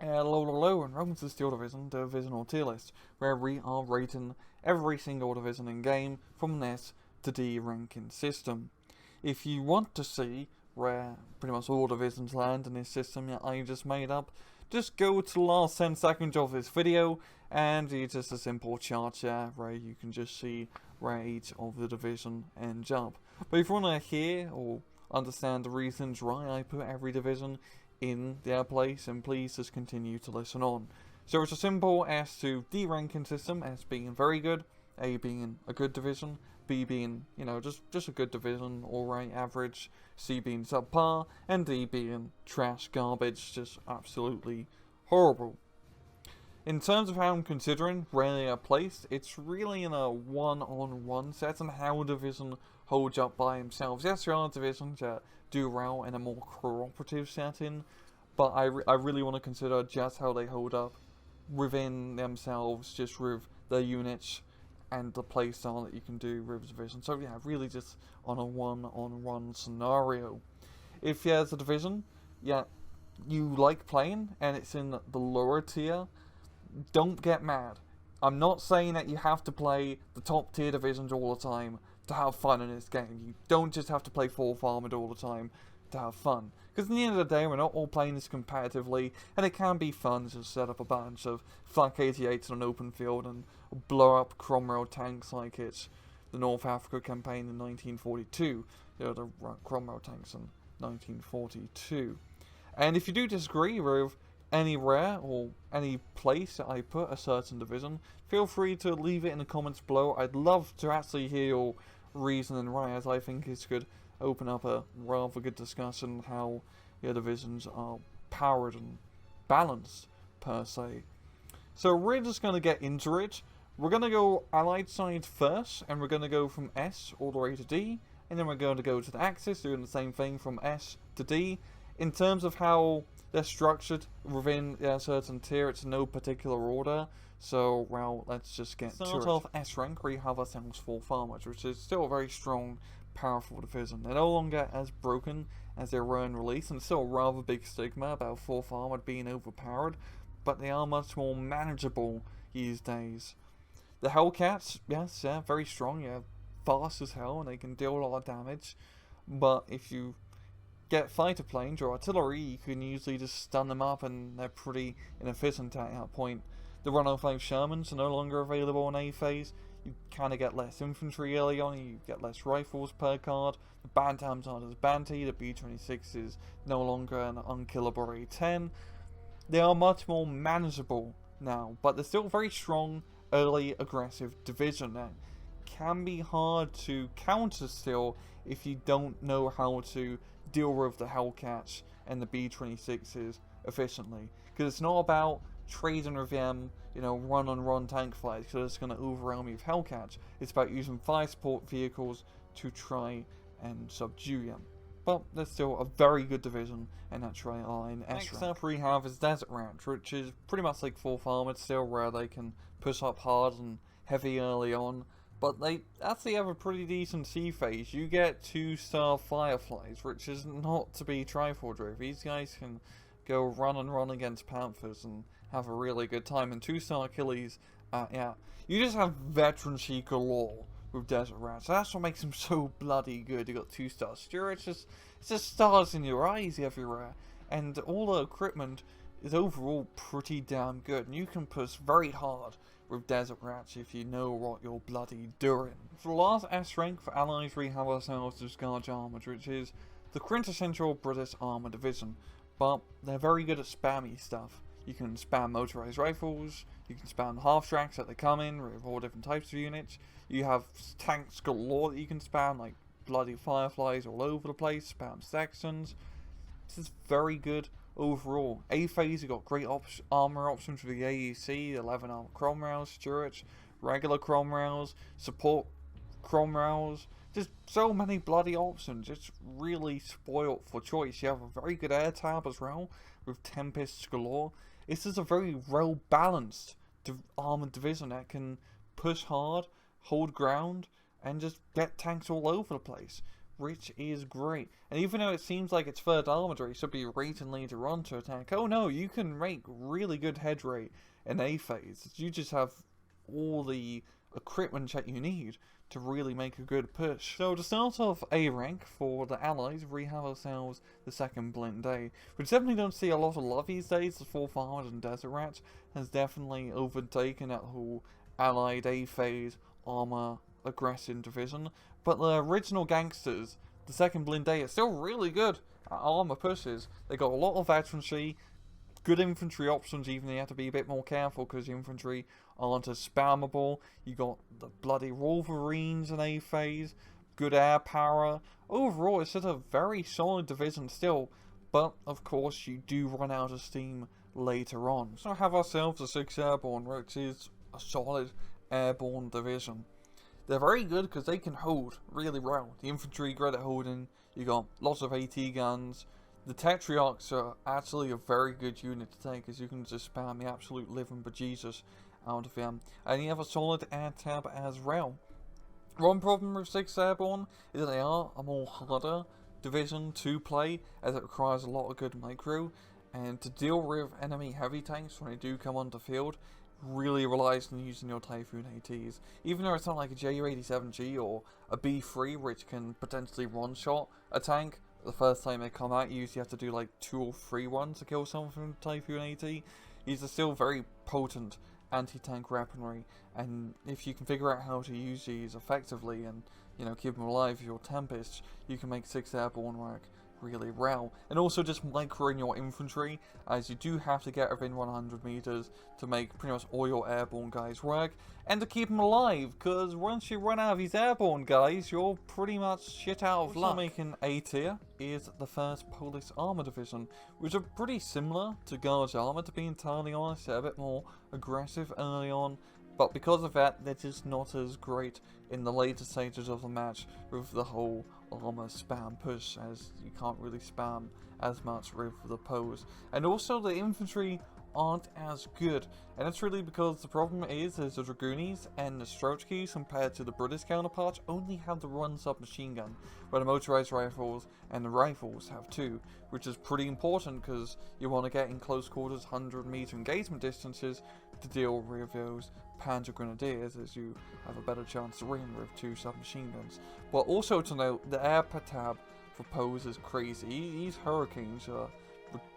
Hello, and welcome to the Steel Division Divisional tier list, where we are rating every single division in game from an S to D ranking system. If you want to see where pretty much all divisions land in this system that I just made up, just go to the last 10 seconds of this video, and it's just a simple chart there where you can just see where each of the division ends up. But if you want to hear or understand the reasons why I put every division in their place, and please just continue to listen on. So it's a simple S to D ranking system, S being very good, A being a good division, B being, just a good division, alright, average, C being subpar, and D being trash garbage, just absolutely horrible. In terms of how I'm considering where they are placed, it's really in a one-on-one set and how a division holds up by themselves. Yes, there are divisions that do well in a more cooperative setting, but I really want to consider just how they hold up within themselves, just with their units and the playstyle that you can do with the division. So yeah, really just on a one-on-one scenario. If there's a division, yeah, you like playing and it's in the lower tier, don't get mad. I'm not saying that you have to play the top tier divisions all the time to have fun in this game. You don't just have to play 4th Armoured all the time to have fun. Because in the end of the day, we're not all playing this competitively, and it can be fun to set up a bunch of Flak 88s on an open field and blow up Cromwell tanks like it's the North Africa campaign in 1942. The Cromwell tanks in 1942. And if you do disagree with anywhere or any place that I put a certain division, feel free to leave it in the comments below. I'd love to actually hear your reasoning why, as I think it could open up a rather good discussion how your divisions are powered and balanced per se. So we're just going to get into it. We're going to go Allied side first, and we're going to go from S all the way to D, and then we're going to go to the Axis, doing the same thing from S to D. In terms of how they're structured within a certain tier, it's no particular order. So, well, let's just get to it. Start off S rank, where you have ourselves 4 farmers, which is still a very strong, powerful division. They're no longer as broken as they were in release, and still a rather big stigma about 4th Armoured being overpowered, but they are much more manageable these days. The Hellcats, yes, yeah, very strong, yeah, fast as hell, and they can deal a lot of damage, but if you get fighter planes or artillery, you can usually just stun them up, and they're pretty inefficient at that point. The 105 Shermans are no longer available in A phase. You kind of get less infantry early on, you get less rifles per card. The Bantams aren't as banty, the B-26 is no longer an unkillable A-10. They are much more manageable now, but they're still very strong, early, aggressive division that can be hard to counter still if you don't know how to deal with the Hellcats and the B-26s efficiently. Because it's not about trading with them, run-on-run tank flights, because it's going to overwhelm you with Hellcats. It's about using fire support vehicles to try and subdue them. But there's still a very good division, and that's right in S rank. Next up we have is Desert Ranch, which is pretty much like 4th Armoured still, where they can push up hard and heavy early on. But they actually have a pretty decent C phase. You get 2-star Fireflies, which is not to be trifled with. These guys can go run against Panthers and have a really good time. And 2-star Achilles, yeah, you just have veterancy galore with Desert Rats. That's what makes them so bloody good. You got 2-star Stuart, it's just stars in your eyes everywhere. And all the equipment is overall pretty damn good. And you can push very hard with Desert Rats if you know what you're bloody doing. For the last S rank for allies, we have ourselves the Scourge Armoured, which is the quintessential British armour division, but they're very good at spammy stuff. You can spam motorized rifles, you can spam half-tracks that they come in with all different types of units, you have tanks galore that you can spam, like bloody Fireflies all over the place, spam Sextons. This is very good overall. A phase, you got great armor options with the AEC, 11 armor Cromwells, Stuarts, regular Cromwells, support Cromwells. Just so many bloody options. It's really spoilt for choice. You have a very good air tab as well with Tempests galore. This is a very well balanced armored division that can push hard, hold ground, and just get tanks all over the place. which is great. And even though it seems like it's third armored should be rating later on to attack, oh no, you can make really good head rate in A phase. You just have all the equipment that you need to really make a good push. So to start off A rank for the allies, we have ourselves the second Blind A, which definitely don't see a lot of love these days. The 4th Armored and Desert Rat has definitely overtaken that whole allied A phase armor aggressive division, but the original gangsters, the second Blind A, are still really good at armor pushes. They got a lot of veterancy, good infantry options, even though you have to be a bit more careful because the infantry aren't as spammable. You got the bloody Wolverines in A phase, good air power. Overall, it's just a very solid division still, but of course you do run out of steam later on. So we have ourselves a 6 Airborne, which is a solid airborne division. They're very good because they can hold really well. The infantry great at holding, you got lots of AT guns. The Tetrarchs are actually a very good unit to take, as you can just spam the absolute living bejesus out of them. And you have a solid air tab as well. One problem with 6 Airborne is that they are a more harder division to play, as it requires a lot of good micro, and to deal with enemy heavy tanks when they do come onto field really relies on using your Typhoon ATs. Even though it's not like a Ju-87G or a B3 which can potentially one-shot a tank the first time they come out, you usually have to do like 2 or 3 ones to kill someone from Typhoon AT. These are still very potent anti-tank weaponry, and if you can figure out how to use these effectively and, you know, keep them alive with your Tempests, you can make 6 Airborne work really well. And also just microing your infantry, as you do have to get within 100 meters to make pretty much all your airborne guys work, and to keep them alive, because once you run out of these airborne guys, you're pretty much shit out of luck. Making A tier is the 1st Polish Armor Division, which are pretty similar to Guards Armor, to be entirely honest. They're a bit more aggressive early on, but because of that, they're just not as great in the later stages of the match with the whole armor spam push, as you can't really spam as much with the pose. And also the infantry aren't as good, and it's really because the problem is the Dragoonies and the Strochkies, compared to the British counterparts, only have the one submachine gun, where the motorized rifles and the rifles have 2, which is pretty important because you want to get in close quarters 100-meter engagement distances to deal with those Panzer Grenadiers, as you have a better chance to win with 2 submachine guns. But also to note, the air tab for pose is crazy. These Hurricanes are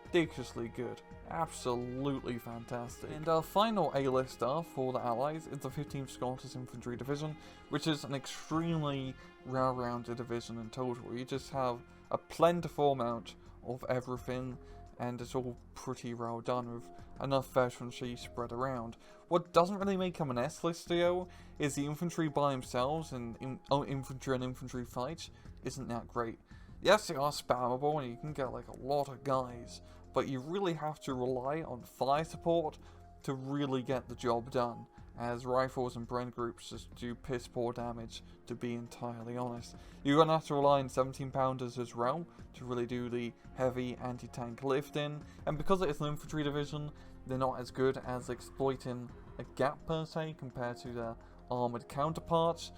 ridiculously good. Absolutely fantastic. And our final A-lister for the Allies is the 15th Scottish Infantry Division, which is an extremely well-rounded division in total. You just have a plentiful amount of everything, and it's all pretty well done with enough veterancy spread around. What doesn't really make them an S-list though is the infantry by themselves, and infantry and infantry fights isn't that great. Yes, they are spammable and you can get like a lot of guys, but you really have to rely on fire support to really get the job done, as rifles and Brent groups just do piss poor damage, to be entirely honest. You're going to have to rely on 17-pounders as well to really do the heavy anti-tank lifting, and because it is an infantry division, they're not as good as exploiting a gap per se compared to their armoured counterparts,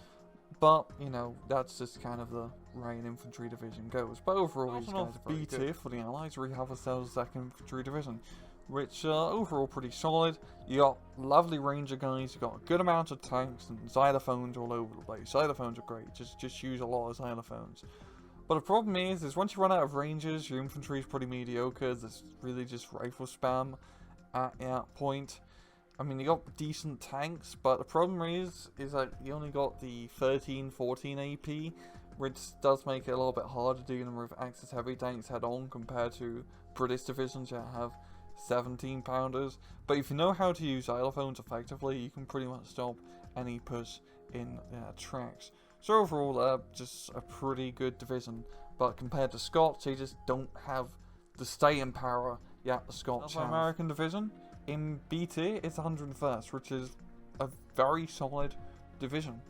but, you know, that's just kind of the way an infantry division goes. But overall, these guys are very B tier for the Allies. We have ourselves a 2nd Infantry Division, which overall pretty solid. You got lovely ranger guys, you got a good amount of tanks and xylophones all over the place. Xylophones are great, just use a lot of xylophones. But the problem is once you run out of rangers, your infantry is pretty mediocre. There's really just rifle spam at that point. I mean, you got decent tanks, but the problem is that you only got the 13, 14 AP, which does make it a little bit harder dealing with Axis heavy tanks head on compared to British divisions that have 17-pounders. But if you know how to use xylophones effectively, you can pretty much stop any push in their tracks. So overall, just a pretty good division. But compared to Scots, they just don't have the staying power yet the Scots have. American division in B tier is 101st, which is a very solid division.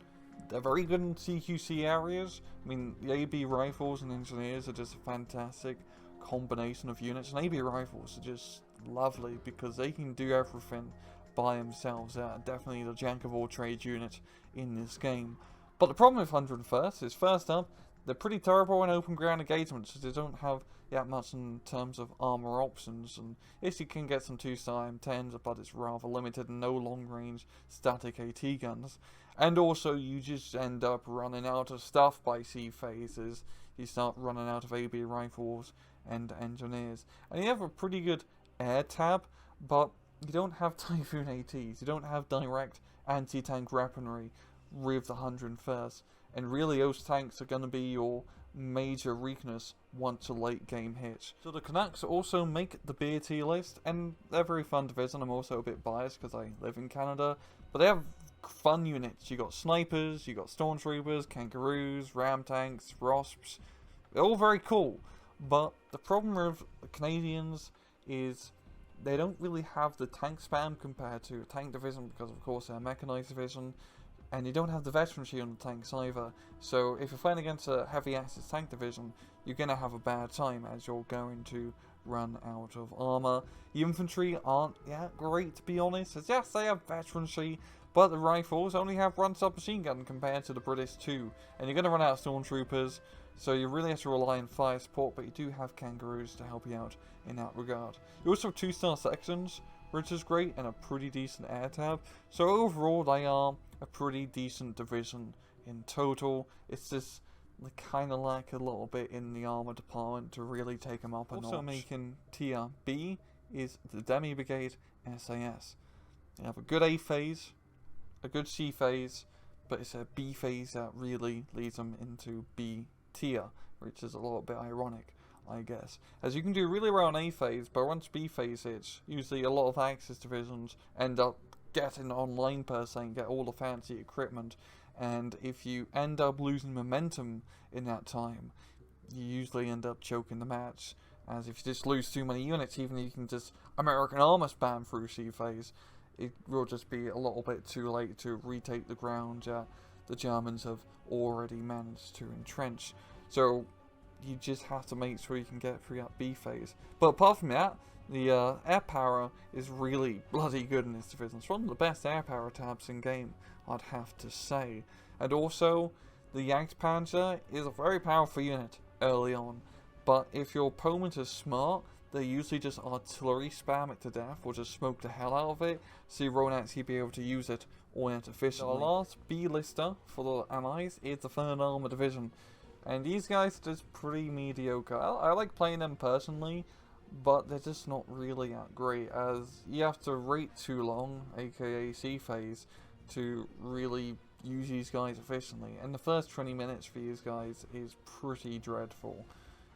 They're very good in CQC areas. I mean, the AB rifles and engineers are just a fantastic combination of units, and AB rifles are just lovely because they can do everything by themselves. They're definitely the jack of all trades unit in this game. But the problem with 101st is, first up, they're pretty terrible in open ground engagements, because they don't have that much in terms of armor options, and yes, you can get some 2-star M10s, but it's rather limited and no long-range static AT guns. And also, you just end up running out of stuff by C phases. You start running out of AB rifles and engineers. And you have a pretty good air tab, but you don't have Typhoon ATs. You don't have direct anti-tank weaponry with the 101st. And really, those tanks are going to be your major weakness once a late game hits. So the Canucks also make the B tier list, and they're very fun division. I'm also a bit biased because I live in Canada, but they have fun units. You got snipers, you got stormtroopers, kangaroos, ram tanks, ROSPs. They're all very cool, but the problem with the Canadians is they don't really have the tank spam compared to a tank division, because of course they're a mechanized division, and you don't have the veterancy on the tanks either. So if you're playing against a heavy access tank division, you're going to have a bad time, as you're going to run out of armor. The infantry aren't that great, to be honest, as yes, they have veterancy, but the rifles only have one submachine gun compared to the British 2, and you're going to run out of stormtroopers, so you really have to rely on fire support, but you do have kangaroos to help you out in that regard. You also have 2-star sections, which is great, and a pretty decent air tab, so overall they are a pretty decent division in total. It's just they kind of lack a little bit in the armor department to really take them up a notch. Also making tier B is the Demi Brigade SAS. They have a good A phase, a good C phase, but it's a B phase that really leads them into B tier, which is a little bit ironic, I guess. As you can do really well on A phase, but once B phase hits, usually a lot of Axis divisions end up getting online per se and get all the fancy equipment, and if you end up losing momentum in that time, you usually end up choking the match, as if you just lose too many units, even if you can just American armor spam through C phase, it will just be a little bit too late to retake the ground that the Germans have already managed to entrench. So you just have to make sure you can get through that B phase. But apart from that, the air power is really bloody good in this division. It's one of the best air power tabs in game, I'd have to say. And also, the Jagdpanzer is a very powerful unit early on, but if your opponent is smart, they usually just artillery spam it to death, or just smoke the hell out of it, so you won't actually be able to use it all that efficiently. The last B-lister for the Allies is the 3rd Armour Division, and these guys are just pretty mediocre. I like playing them personally, but they're just not really that great, as you have to wait too long, aka C phase, to really use these guys efficiently, and the first 20 minutes for these guys is pretty dreadful,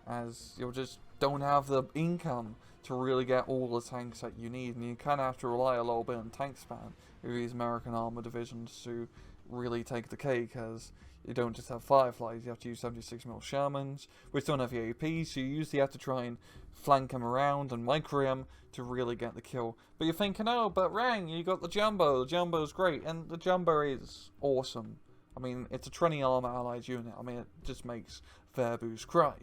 as you just don't have the income to really get all the tanks that you need, and you kind of have to rely a little bit on tank spam with these American armor divisions to really take the cake, as you don't just have Fireflies, you have to use 76mm Shermans, which don't have the AP, so you usually have to try and flank them around and micro them to really get the kill. But you're thinking, oh, but Rang, you got the Jumbo's great, and the Jumbo is awesome. I mean, it's a 20 armor allied unit, I mean, it just makes Verboos cry.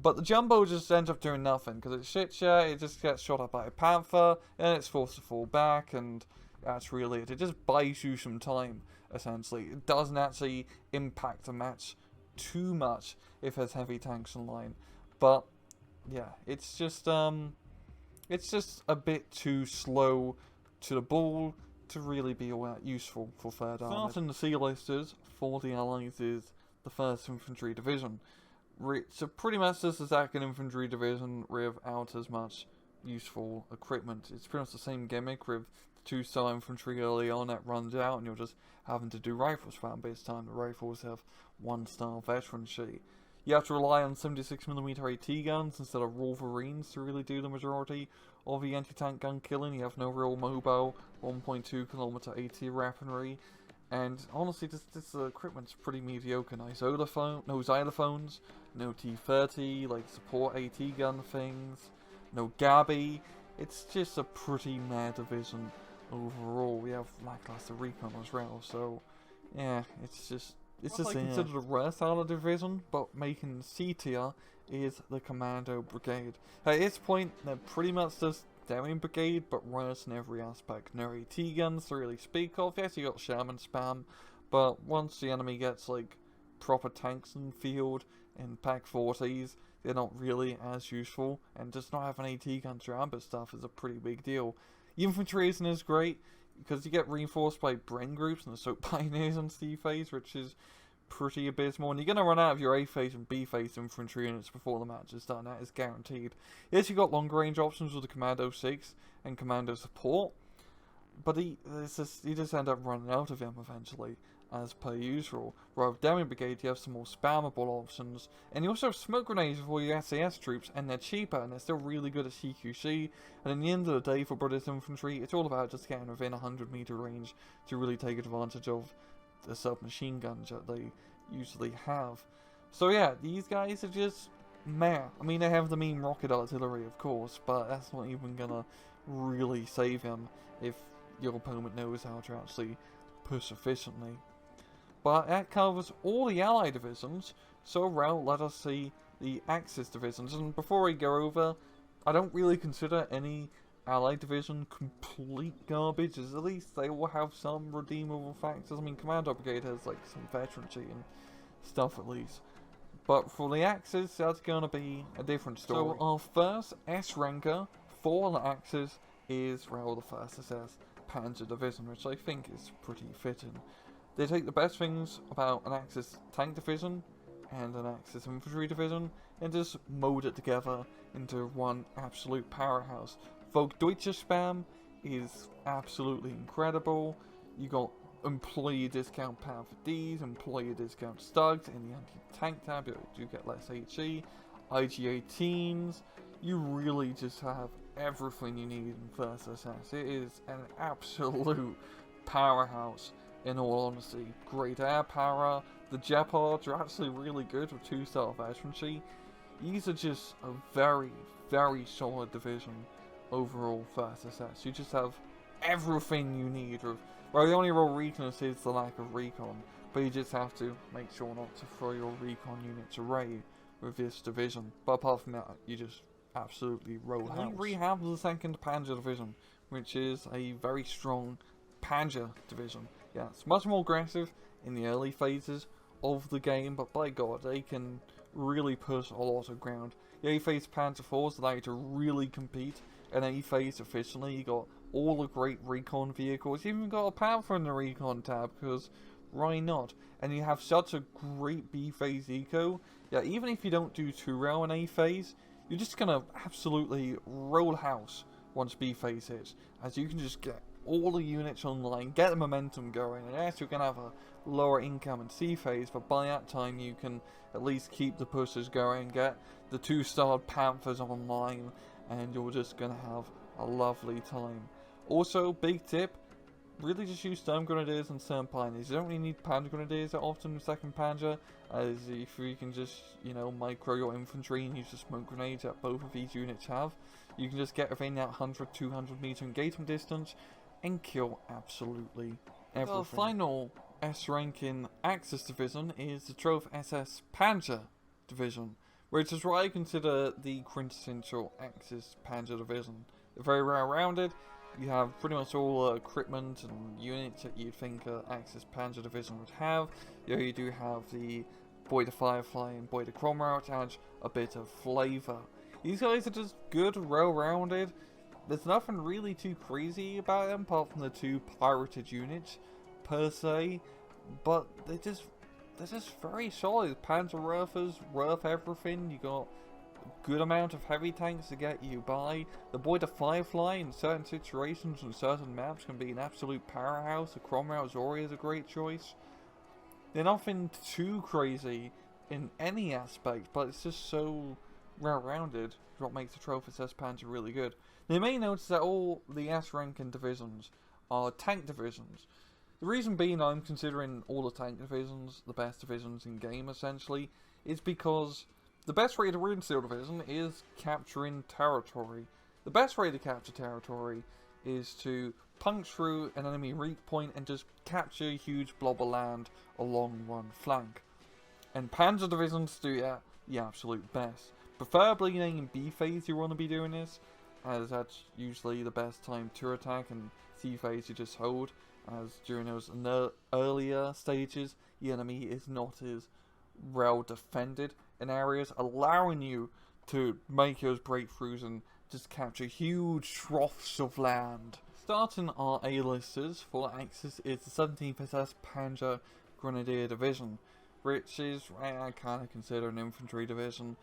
But the Jumbo just ends up doing nothing, because it shits ya, it just gets shot up by a Panther, and it's forced to fall back, and that's really it. It just buys you some time, essentially. It doesn't actually impact the match too much if there's heavy tanks online. But, yeah, it's just a bit too slow to the ball to really be all that useful for 3rd Armour. Starting the C-listers for the Allies is the 1st Infantry Division. It's pretty much just a 2nd Infantry Division without as much useful equipment. It's pretty much the same gimmick with 2-star infantry early on that runs out and you're just having to do rifle spam, but this time the rifles have 1-star veterancy. You have to rely on 76mm AT guns instead of Wolverines to really do the majority of the anti-tank gun killing. You have no real mobile 1.2km AT weaponry, and honestly this equipment's pretty mediocre. No xylophones, no T-30, like support AT gun things, no Gabby. It's just a pretty meh division overall. We have lackluster recon as well, so yeah, it's just considered a worst out of the division, but making C tier is the Commando Brigade. At this point, they're pretty much just Daring Brigade, but worse in every aspect. No AT guns to really speak of. Yes, you got Sherman spam, but once the enemy gets like proper tanks in the field in Pack 40s, they're not really as useful, and just not having AT guns or amber stuff is a pretty big deal. Infantry isn't as great, because you get reinforced by Bren groups and assault pioneers on C phase, which is pretty abysmal, and you're going to run out of your A phase and B phase infantry units before the match is done. That is guaranteed. Yes, you've got longer range options with the Commando 6 and Commando support, but you just end up running out of them eventually, as per usual. While with Demi Brigade, you have some more spammable options, and you also have smoke grenades for your SAS troops, and they're cheaper, and they're still really good at CQC, and in the end of the day, for British infantry, it's all about just getting within 100-meter range to really take advantage of the submachine guns that they usually have. So yeah, these guys are just meh. I mean, they have the mean rocket artillery, of course, but that's not even gonna really save them if your opponent knows how to actually push efficiently. But that covers all the Allied divisions, so well, let us see the Axis divisions. And before we go over, I don't really consider any Allied division complete garbage, as at least they will have some redeemable factors. I mean, Commando Brigade has like some veterancy and stuff at least. But for the Axis, that's going to be a different story. So our first S-ranker for the Axis is, well, the 1st SS Panzer Division, which I think is pretty fitting. They take the best things about an Axis tank division and an Axis infantry division and just mold it together into one absolute powerhouse. Volksdeutsche spam is absolutely incredible. You got employee discount Panther Ds, employee discount Stugs, in the anti-tank tab you get less HE, IG-18s. You really just have everything you need in 1st SS. It is an absolute powerhouse, in all honesty. Great air power. The Jeopards are actually really good with 2-star veterancy. These are just a very, very solid division overall 1st SS. You just have everything you need. Well, the only real weakness is the lack of recon, but you just have to make sure not to throw your recon units away with this division. But apart from that, you just absolutely roll house. We have the 2nd Panzer Division, which is a very strong Panzer Division. Yeah, it's much more aggressive in the early phases of the game, but by God, they can really push a lot of ground. The A-phase Panzer IVs allow you to really compete in A-phase efficiently. You got all the great recon vehicles. You even got a Panther in the recon tab, because why not? And you have such a great B-phase eco. Yeah, even if you don't do too well in A-phase, you're just gonna absolutely roll house once B-phase hits, as you can just get all the units online, get the momentum going, and yes, you're gonna have a lower income in C-phase, but by that time you can at least keep the pushes going, get the 2-star Panthers online, and you're just gonna have a lovely time. Also, big tip, really just use Storm Grenadiers and Storm Pioneers. You don't really need Panzer Grenadiers that often in 2nd Panzer, as if you can just, micro your infantry and use the smoke grenades that both of these units have, you can just get within that 100-200 meter engagement distance and kill absolutely everything. The final S-ranking Axis division is the 12th SS Panzer Division, which is what I consider the quintessential Axis Panzer Division. They're very well-rounded. You have pretty much all equipment and units that you'd think an Axis Panzer Division would have. You do have the Boy the Firefly and Boy the Cromwell, which adds a bit of flavour. These guys are just good, well-rounded. There's nothing really too crazy about them, apart from the 2 pirated units, per se. But they're just very solid. Panzerwerfers, worth everything. You got a good amount of heavy tanks to get you by. The Boy the Firefly, in certain situations and certain maps, can be an absolute powerhouse. The Cromwell Zori is a great choice. They're nothing too crazy in any aspect, but it's just so well-rounded, what makes the 12th SS Panzer really good. You may notice that all the S-ranking divisions are tank divisions. The reason being I'm considering all the tank divisions the best divisions in game, essentially, is because the best way to win Steel Division is capturing territory. The best way to capture territory is to punch through an enemy weak point and just capture a huge blob of land along one flank. And Panzer divisions do that the absolute best. Preferably in B phase you want to be doing this, as that's usually the best time to attack, and C phase you just hold, as during those earlier stages the enemy is not as well defended in areas, allowing you to make those breakthroughs and just capture huge troughs of land. Starting our A-listers for Axis is the 17th SS Panzer Grenadier Division, which is, I kind of consider an infantry division,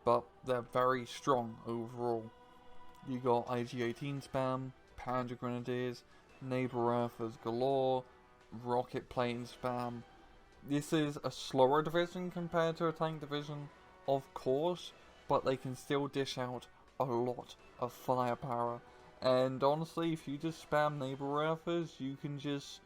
but they're very strong overall. You got IG-18 spam, Panzer Grenadiers, Neighbor Earthers galore, rocket plane spam. This is a slower division compared to a tank division, of course, but they can still dish out a lot of firepower. And honestly, if you just spam Neighbor Earthers, you can just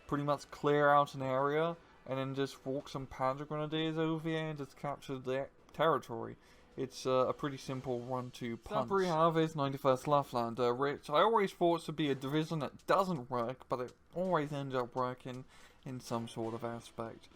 pretty much clear out an area and then just walk some Panzer Grenadiers over here and just capture their territory. It's a pretty simple 1-2 punch. Number we have is 91st Luftlanders, which I always thought to be a division that doesn't work, but it always ends up working in some sort of aspect.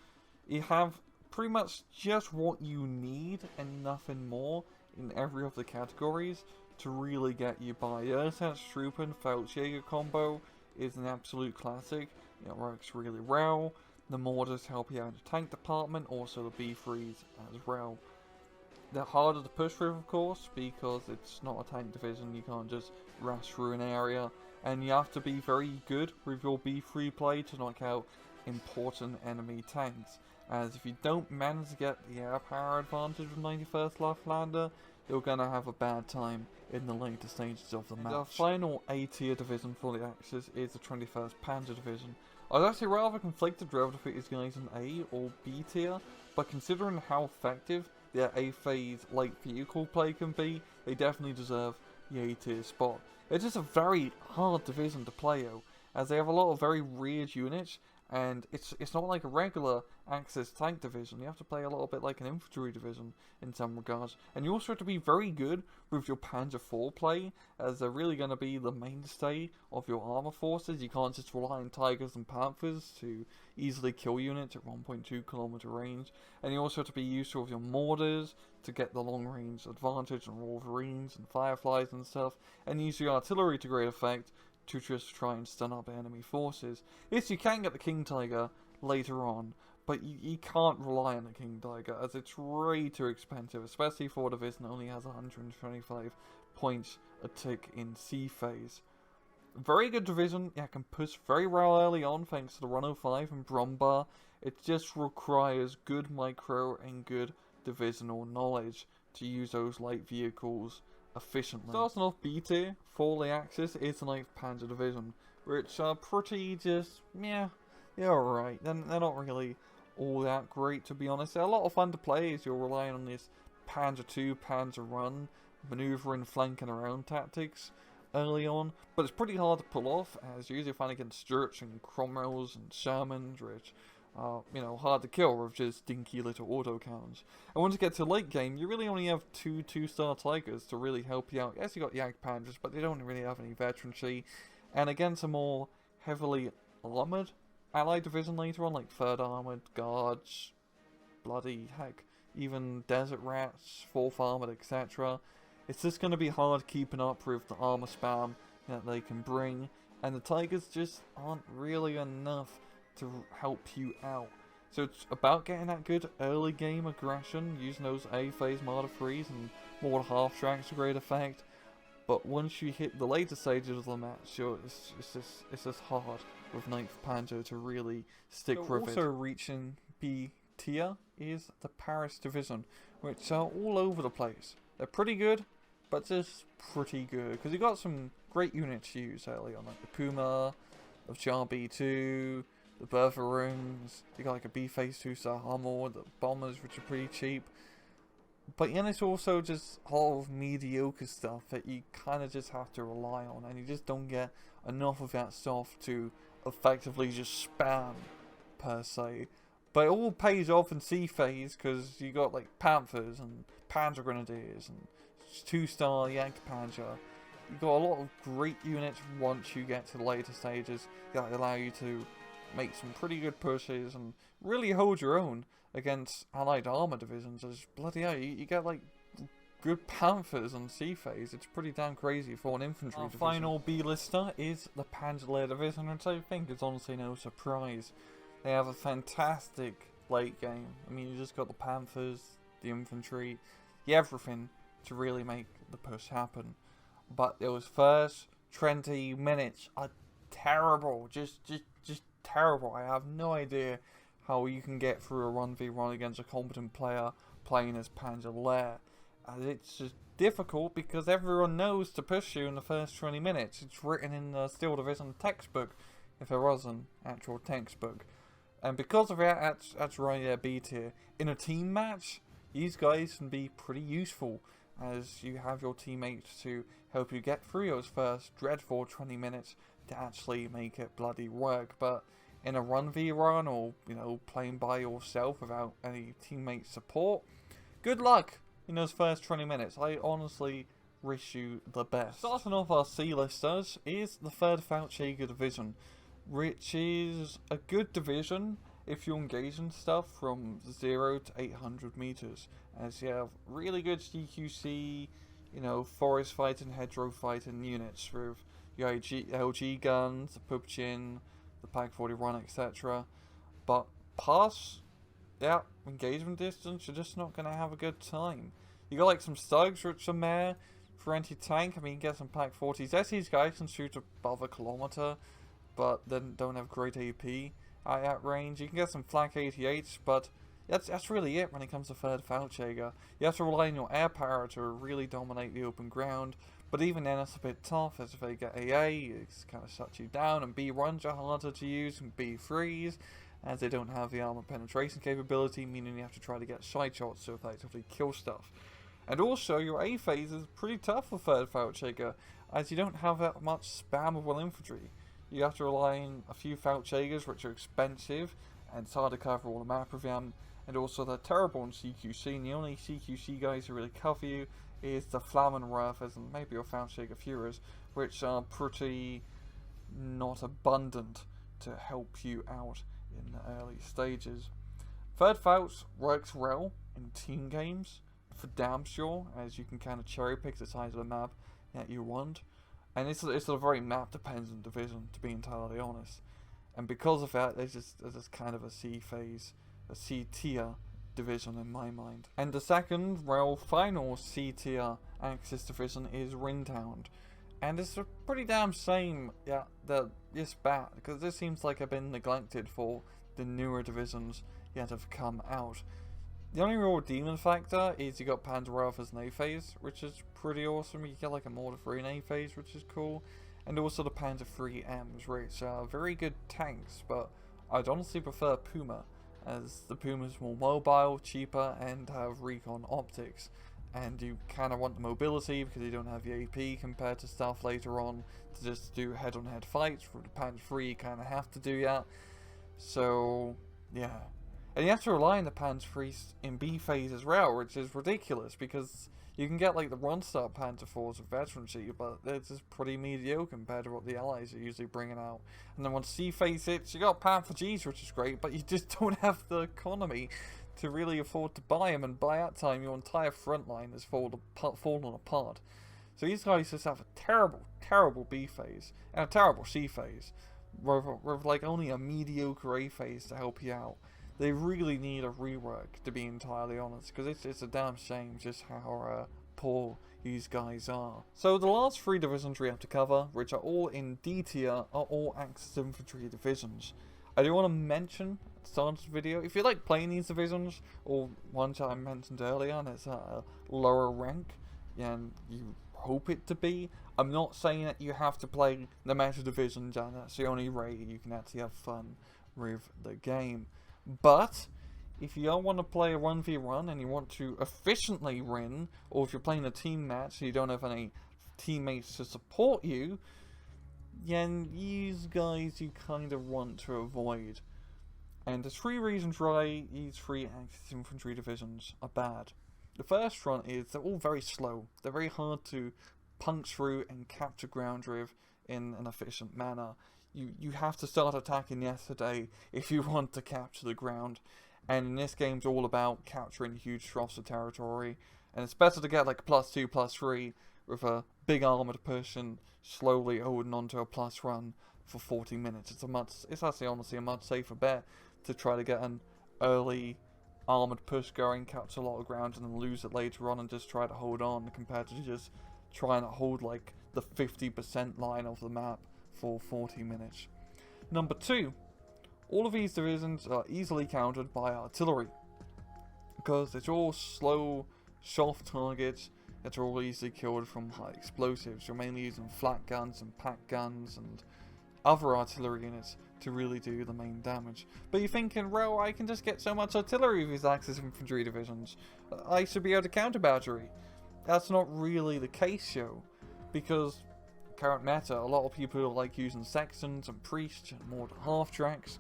You have pretty much just what you need and nothing more in every of the categories to really get you by. The Ersatztruppen Feldjäger combo is an absolute classic. It works really well. The mortars help you out in the tank department, also the B3s as well. They're harder to push through, of course, because it's not a tank division. You can't just rush through an area, and you have to be very good with your B3 play to knock out important enemy tanks. As if you don't manage to get the air power advantage with 91st Luftlanders, you're gonna have a bad time in the later stages of the match. The final A-tier division for the Axis is the 21st Panzer Division. I was actually rather conflicted whether to put these guys in A or B tier, but considering how effective their A-phase light vehicle play can be, they definitely deserve the A-tier spot. It's just a very hard division to play though, as they have a lot of very weird units, and it's not like a regular Axis tank division. You have to play a little bit like an infantry division in some regards. And you also have to be very good with your Panzer IV play, as they're really going to be the mainstay of your armor forces. You can't just rely on Tigers and Panthers to easily kill units at 1.2 kilometer range. And you also have to be useful with your mortars to get the long range advantage on Wolverines and Fireflies and stuff. And use your artillery to great effect to just try and stun up enemy forces. Yes, you can get the King Tiger later on, but you can't rely on the King Tiger, as it's way too expensive, especially for a division that only has 125 points a tick in C phase. Very good division, yeah, can push very well early on thanks to the 105 and Brombar. It just requires good micro and good divisional knowledge to use those light vehicles efficiently. Starting off B tier for the Axis is the 9th Panzer Division, which are pretty just, yeah, alright. They're not really all that great, to be honest. They're a lot of fun to play as you're relying on this Panzer II, Panzer Run, maneuvering, flanking around tactics early on, but it's pretty hard to pull off, as you're usually fighting against Sturts and Cromwells and Shermans, which hard to kill with just dinky little autocannons. And once you get to late game, you really only have two 2-star Tigers to really help you out. Yes, you got Yak Panzers, but they don't really have any veterancy. And against a more heavily armoured Allied division later on, like 3rd Armoured, Guards, bloody heck, even Desert Rats, 4th Armoured, etc. It's just going to be hard keeping up with the armour spam that they can bring. And the Tigers just aren't really enough to help you out. So it's about getting that good early game aggression, using those A-phase Marder 3s and more half-tracks to great effect. But once you hit the later stages of the match, it's just hard with 9th Panzer to really stick with it. Also reaching B tier is the Paris Division, which are all over the place. They're pretty good, but just pretty good, because you got some great units to use early on, like the Puma, the JRB2, the Bertha-Rings, you got like a B-phase 2-star Hummel, the Bombers, which are pretty cheap. But then it's also just a lot of mediocre stuff that you kind of just have to rely on, and you just don't get enough of that stuff to effectively just spam, per se. But it all pays off in C-phase, because you got like Panthers and Panzer Grenadiers and 2-star Yank Panzer. You got a lot of great units once you get to the later stages that allow you to make some pretty good pushes and really hold your own against Allied armor divisions. As bloody hell, you get like good Panthers on C-phase. It's pretty damn crazy for an infantry division. Our final B-lister is the Panzer Lehr division, which I think is honestly no surprise. They have a fantastic late game. I mean, you just got the Panthers, the Infantry, everything to really make the push happen. But those first 20 minutes are terrible, just terrible. I have no idea how you can get through a 1v1 against a competent player playing as Panzer Lehr. And it's just difficult because everyone knows to push you in the first 20 minutes. It's written in the Steel Division textbook, if there was an actual textbook. And because of that, that's right there, B tier. In a team match, these guys can be pretty useful, as you have your teammates to help you get through those first dreadful 20 minutes to actually make it bloody work. But in a 1v1 or, you know, playing by yourself without any teammate support, good luck in those first 20 minutes. I honestly wish you the best. Starting off our C-listers is the 3rd Feldjäger Division, which is a good division if you engage in stuff from 0 to 800 meters, as you have really good CQC, you know, forest fighting, hedgerow fighting units with your LG guns, the Pupchin, the Pak-41, etc. But past that engagement distance, you're just not going to have a good time. You got like some Stugs, which are meh for anti-tank. I mean, you get some Pak-40s. These guys can shoot above a kilometer, but then don't have great AP at that range. You can get some Flak 88s, but that's really it when it comes to 3rd Feldjäger. You have to rely on your air power to really dominate the open ground, but even then it's a bit tough, as if they get AA, it kind of shuts you down, and B1s are harder to use than B3s, as they don't have the armor penetration capability, meaning you have to try to get side shots to effectively kill stuff. And also, your A phase is pretty tough for 3rd Feldjäger, as you don't have that much spammable infantry. You have to rely on a few Feldjägers, which are expensive, and it's hard to cover all the map with them, and also they're terrible in CQC, and the only CQC guys who really cover you is the Flammenwerfers and maybe your Feldjäger Führers, which are pretty not abundant to help you out in the early stages. 3rd Felt works well in team games, for damn sure, as you can kind of cherry pick the size of the map that you want. And it's a very map-dependent division, to be entirely honest. And because of that, there's just kind of a C phase, a C tier division in my mind. And the second, well, final C tier Axis division is Rintown. And it's a pretty damn shame, yeah, that it's bad, because this seems like I've been neglected for the newer divisions yet have come out. The only real redeeming factor is you got Panzerwerfers in A phase, which is pretty awesome. You get like a Mortar 3 in A phase, which is cool. And also the Panzer 3Ms, which are very good tanks, but I'd honestly prefer Puma, as the Puma's more mobile, cheaper, and have recon optics. And you kind of want the mobility because you don't have the AP compared to stuff later on to just do head-on-head fights. For the Panzer 3, you kind of have to do that. So, yeah. And you have to rely on the Panzer 3 in B phase as well, which is ridiculous because you can get like the 1-star Panzer 4s with veterancy, but it's just pretty mediocre compared to what the Allies are usually bringing out. And then once C phase hits, you got Panther Gs, which is great, but you just don't have the economy to really afford to buy them, and by that time your entire front line has fallen apart. So these guys just have a terrible B phase, and a terrible C phase, with like only a mediocre A phase to help you out. They really need a rework, to be entirely honest, because it's a damn shame just how poor these guys are. So the last 3 divisions we have to cover, which are all in D tier, are all Axis Infantry divisions. I do want to mention at the start of the video, if you like playing these divisions, or ones that I mentioned earlier, and it's a lower rank, and you hope it to be, I'm not saying that you have to play the meta divisions, and that's the only way you can actually have fun with the game. But if you don't want to play a 1v1 and you want to efficiently win, or if you're playing a team match and you don't have any teammates to support you, then these guys you kind of want to avoid. And there's 3 reasons why these 3 Axis Infantry divisions are bad. The first one is they're all very slow. They're very hard to punch through and capture ground with in an efficient manner. You have to start attacking yesterday if you want to capture the ground. And in this game, it's all about capturing huge swaths of territory. And it's better to get like a +2, +3 with a big armored push and slowly holding onto a +1 for 40 minutes. It's actually honestly a much safer bet to try to get an early armoured push going, capture a lot of ground, and then lose it later on and just try to hold on, compared to just trying to hold like the 50% line of the map for 40 minutes. Number 2, all of these divisions are easily countered by artillery, because it's all slow, soft targets that are all easily killed from high explosives. You're mainly using flat guns and pack guns and other artillery units to really do the main damage. But you're thinking, well, I can just get so much artillery with these Axis infantry divisions. I should be able to counter battery. That's not really the case, yo, because current meta, a lot of people like using sextons and priests and more half-tracks.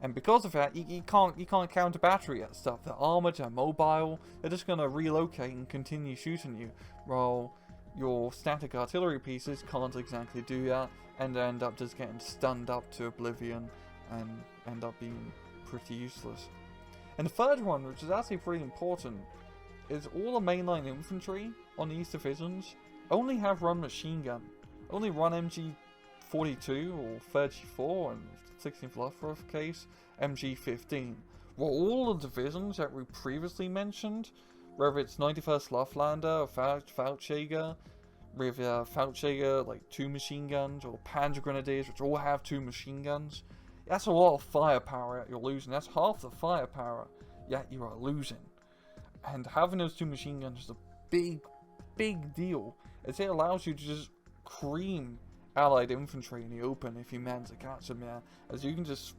And because of that, you can't counter battery that stuff. They're armored, they're mobile, they're just going to relocate and continue shooting you, while your static artillery pieces can't exactly do that, and they end up just getting stunned up to oblivion and end up being pretty useless. And the third one, which is actually pretty important, is all the mainline infantry on these divisions only have run machine gun. Only run MG42 or 34 and 16th Luftwaffe case, MG15. Well, all the divisions that we previously mentioned, whether it's 91st Luftlander or Feldjäger, with Feldjäger like 2 machine guns, or Panzer Grenadiers, which all have 2 machine guns, that's a lot of firepower that you're losing. That's half the firepower yet you are losing. And having those 2 machine guns is a big deal, as it allows you to just cream Allied infantry in the open if you manage to catch them there, as you can just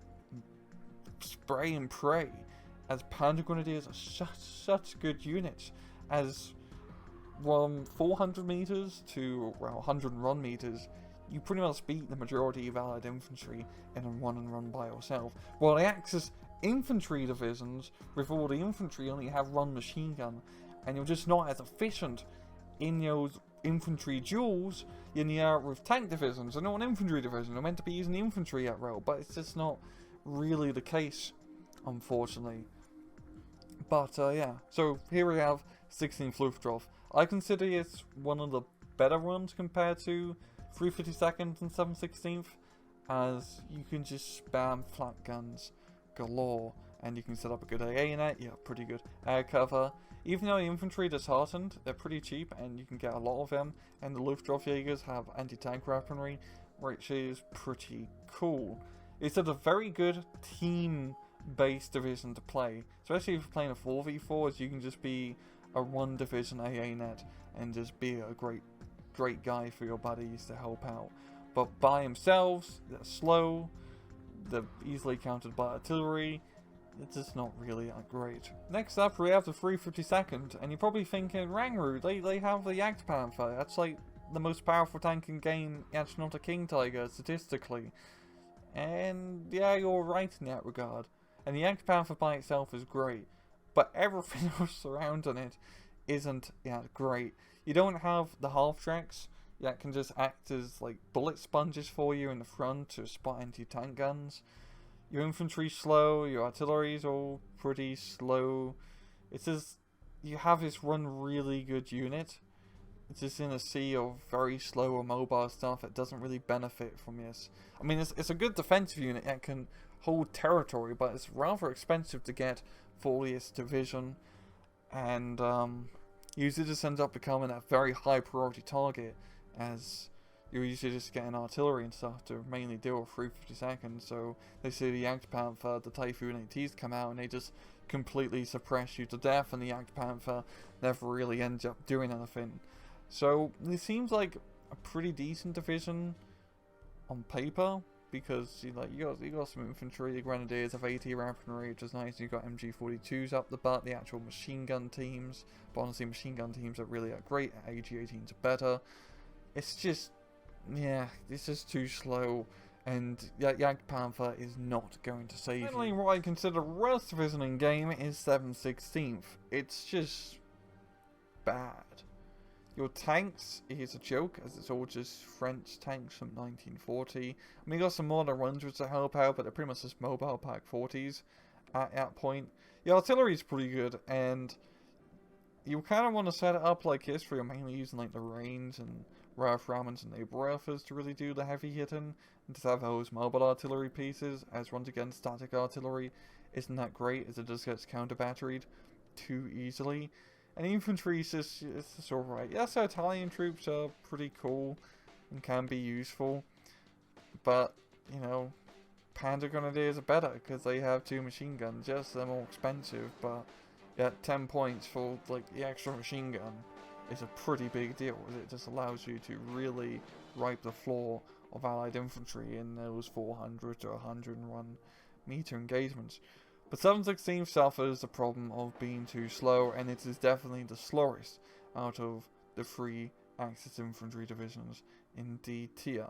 spray and pray, as Panzer Grenadiers are such good units, as from 400 meters to around 101 meters, you pretty much beat the majority of Allied infantry in a run by yourself. While the Axis infantry divisions, with all the infantry, only have one machine gun, and you're just not as efficient in those infantry duels in the air with tank divisions. They're not an infantry division, they're meant to be using the infantry at rail, but it's just not really the case, unfortunately. But yeah, so here we have 16th Luftwaffe. I consider it one of the better ones compared to 352nd and 716th, as you can just spam flat guns galore, and you can set up a good AA net, yeah, pretty good air cover. Even though the infantry are disheartened, they're pretty cheap and you can get a lot of them, and the Luftwaffe Jägers have anti-tank weaponry, which is pretty cool. It's a very good team-based division to play, especially if you're playing a 4v4, as you can just be a 1-division AA net and just be a great guy for your buddies to help out. But by themselves, they're slow, they're easily countered by artillery. It's just not really that great. Next up, we have the 352nd, and you're probably thinking, Rangrud, they have the Jagdpanther. That's like the most powerful tank in game. That's not a King Tiger, statistically. And yeah, you're right in that regard. And the Jagdpanther by itself is great, but everything else surrounding it isn't that great. You don't have the half-tracks that can just act as like bullet sponges for you in the front to spot anti-tank guns. Your infantry's slow, your artillery's all pretty slow. It's just, you have this one really good unit. It's just in a sea of very slow or mobile stuff that doesn't really benefit from this. I mean, it's a good defensive unit that can hold territory, but it's rather expensive to get for this division. And usually just ends up becoming a very high priority target, as you're usually just getting artillery and stuff to mainly deal with 352nd, so they see the Jagdpanther, the Typhoon ATs come out and they just completely suppress you to death, and the Jagdpanther never really ends up doing anything. So it seems like a pretty decent division on paper, because you got some infantry, the Grenadiers have AT weaponry, which is nice. You got MG42s up the butt, the actual machine gun teams, but honestly machine gun teams are really great, AG18s are better. It's just, yeah, it's just too slow, and Jagdpanther is not going to save you. Finally, what I consider the worst division in game is 716th. It's just bad. Your tanks is a joke, as it's all just French tanks from 1940. I mean, you got some modern ones which help out, but they're pretty much just mobile Pack 40s at that point. The artillery is pretty good, and you kind of want to set it up like this, where you're mainly using like the Rains and Ralph Ramons and Abrafers to really do the heavy hitting, and to have those mobile artillery pieces as once again static artillery. isn't that great, as it just gets counter-batteried too easily. And infantry is just alright. Yes, our Italian troops are pretty cool and can be useful, but, you know, Panzer Grenadiers are better because they have 2 machine guns. Yes, they're more expensive, but yeah, 10 points for like the extra machine gun is a pretty big deal. It just allows you to really wipe the floor of Allied infantry in those 400 to 101 meter engagements. But 716 suffers the problem of being too slow, and it is definitely the slowest out of the 3 Axis infantry divisions in D tier.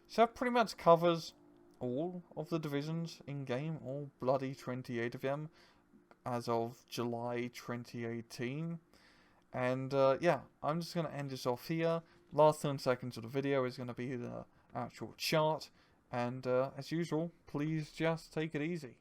So that pretty much covers all of the divisions in game, all bloody 28 of them, as of July 2018. And yeah, I'm just going to end this off here. Last 10 seconds of the video is going to be the actual chart. And as usual, please just take it easy.